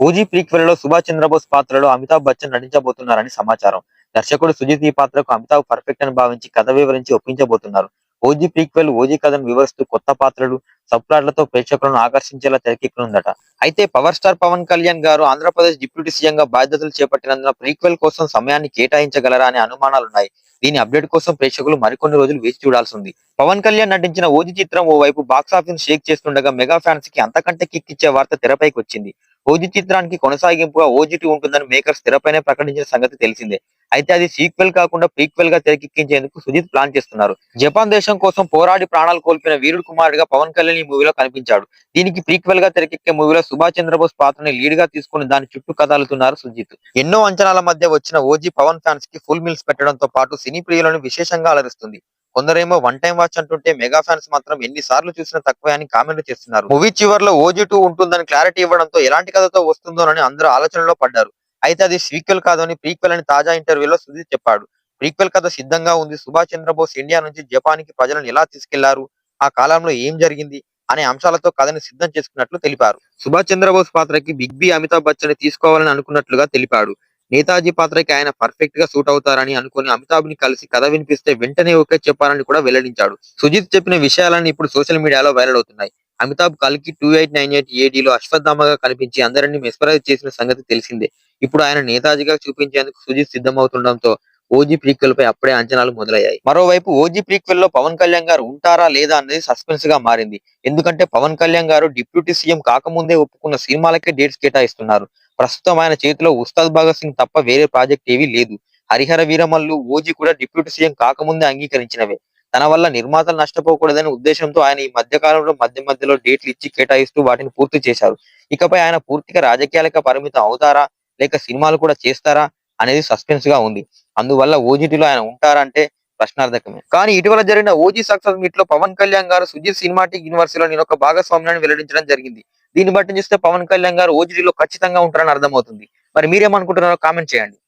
OG prequel లో సుభాష్ చంద్రబోస్ పాత్రలో అమితాబ్ బచ్చన్ నటించబోతున్నారని సమాచారం. దర్శకుడు సుజిత్ ఈ పాత్రకు అమితాబ్ పర్ఫెక్ట్ అని భావించి కథ వివరించి ఒప్పించబోతున్నారు. ఓజీ ప్రీక్వెల్ ఓజీ కథను వివరిస్తూ కొత్త పాత్రలు, సబ్ ప్లాట్లతో ప్రేక్షకులను ఆకర్షించేలా తెరకెక్కనుందట. అయితే పవర్ స్టార్ పవన్ కళ్యాణ్ గారు ఆంధ్రప్రదేశ్ డిప్యూటీ సీఎం గా బాధ్యతలు చేపట్టినందున ప్రీక్వెల్ కోసం సమయాన్ని కేటాయించగలరా అనే అనుమానాలున్నాయి. దీని అప్డేట్ కోసం ప్రేక్షకులు మరికొన్ని రోజులు వేచి చూడాల్సి ఉంది. పవన్ కళ్యాణ్ నటించిన ఓజీ చిత్రం ఓవైపు బాక్సాఫీస్ షేక్ చేస్తుండగా మెగా ఫ్యాన్స్ కి అంతకంటే కిక్ ఇచ్చే వార్త తెరపైకి వచ్చింది. ఓజీ చిత్రానికి కొనసాగింపుగా ఓజీ2 ఉంటుందని మేకర్స్ తెరపైనే ప్రకటించిన సంగతి తెలిసిందే. అయితే అది సీక్వెల్ కాకుండా ప్రీక్వెల్ గా తెరకెక్కించేందుకు సుజిత్ ప్లాన్ చేస్తున్నారు. జపాన్ దేశం కోసం పోరాడి ప్రాణాలు కోల్పోయిన వీరుడు కుమారుడిగా పవన్ కళ్యాణ్ ఈ మూవీలో కనిపించాడు. దీనికి ప్రీక్వెల్ గా తెరకెక్కే మూవీలో సుభాష్ చంద్రబోస్ పాత్రని లీడ్ గా తీసుకుని దాని చుట్టూ కదలుతున్నారు సుజిత్. ఎన్నో అంచనాల మధ్య వచ్చిన ఓజీ పవన్ ఫ్యాన్స్ కి ఫుల్ మీల్స్ పెట్టడంతో పాటు సినీ ప్రియులను విశేషంగా అలరిస్తుంది. కొందరేమో వన్ టైం వాచ్ అంటుంటే మెగా ఫ్యాన్స్ మాత్రం ఎన్ని సార్లు చూసినా తక్కువే అని కామెంట్లు చేస్తున్నారు. మూవీ చివర్లో ఓజీ2 ఉంటుందని క్లారిటీ ఇవ్వడంతో ఎలాంటి కథతో వస్తుందోనని అందరూ ఆలోచనలో పడ్డారు. అయితే అది సీక్వెల్ కాదని ప్రీక్వెల్ అని తాజా ఇంటర్వ్యూలో సుజిత్ చెప్పాడు. ప్రీక్వెల్ కథ సిద్ధంగా ఉంది. సుభాష్ చంద్రబోస్ ఇండియా నుంచి జపాన్ కి ప్రజలను ఎలా తీసుకెళ్లారు, ఆ కాలంలో ఏం జరిగింది అనే అంశాలతో కథని సిద్ధం చేసుకున్నట్లు తెలిపారు. సుభాష్ చంద్రబోస్ పాత్రకి బిగ్ బి అమితాబ్ బచ్చన్ తీసుకోవాలని అనుకున్నట్లుగా తెలిపాడు. నేతాజీ పాత్రకి ఆయన పర్ఫెక్ట్ గా సూట్ అవుతారని అనుకుని అమితాబ్ ని కలిసి కథ వినిపిస్తే వెంటనే ఓకే చెప్పారని కూడా వెల్లడించాడు. సుజిత్ చెప్పిన విషయాలన్నీ ఇప్పుడు సోషల్ మీడియాలో వైరల్ అవుతున్నాయి. అమితాబ్ కల్కి 2898 ఏడీలో అశ్వత్థామగా కనిపించి అందరినీ మెస్పరైజ్ చేసిన సంగతి తెలిసిందే. ఇప్పుడు ఆయన నేతాజీగా చూపించేందుకు సుజిత్ సిద్ధమవుతుండటంతో ఓజీ ప్రీక్వెల్ పై అప్పుడే అంచనాలు మొదలయ్యాయి. మరోవైపు ఓజీ ప్రీక్వెల్ లో పవన్ కళ్యాణ్ గారు ఉంటారా లేదా అనేది సస్పెన్స్ గా మారింది. ఎందుకంటే పవన్ కళ్యాణ్ గారు డిప్యూటీ సీఎం కాకముందే ఒప్పుకున్న సినిమాలకే డేట్స్ కేటాయిస్తున్నారు. ప్రస్తుతం ఆయన చేతిలో ఉస్తాద్ భగత్ సింగ్ తప్ప వేరే ప్రాజెక్ట్ ఏవీ లేదు. హరిహర వీరమల్లు, ఓజీ కూడా డిప్యూటీ సీఎం కాకముందే అంగీకరించినవే. తన వల్ల నిర్మాతలు నష్టపోకూడదనే ఉద్దేశంతో ఆయన ఈ మధ్య కాలంలో మధ్యలో డేట్లు ఇచ్చి కేటాయిస్తూ వాటిని పూర్తి చేశారు. ఇకపై ఆయన పూర్తిగా రాజకీయాలకు పరిమితం అవుతారా లేక సినిమాలు కూడా చేస్తారా అనేది సస్పెన్స్ గా ఉంది. అందువల్ల ఓజీటీలో ఆయన ఉంటారంటే ప్రశ్నార్థకమే. కానీ ఇటీవల జరిగిన ఓజీ సక్సెస్ మీట్ లో పవన్ కళ్యాణ్ గారు సుజిత్ సినిమాటిక్ యూనివర్సిటీలో నేను ఒక భాగస్వామ్యాన్ని వెల్లడించడం జరిగింది. దీన్ని బట్టి చూస్తే పవన్ కళ్యాణ్ గారు ఓజీటీలో ఖచ్చితంగా ఉంటారని అర్థమవుతుంది. మరి మీరేమనుకుంటున్నారో కామెంట్ చేయండి.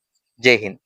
జై హింద్.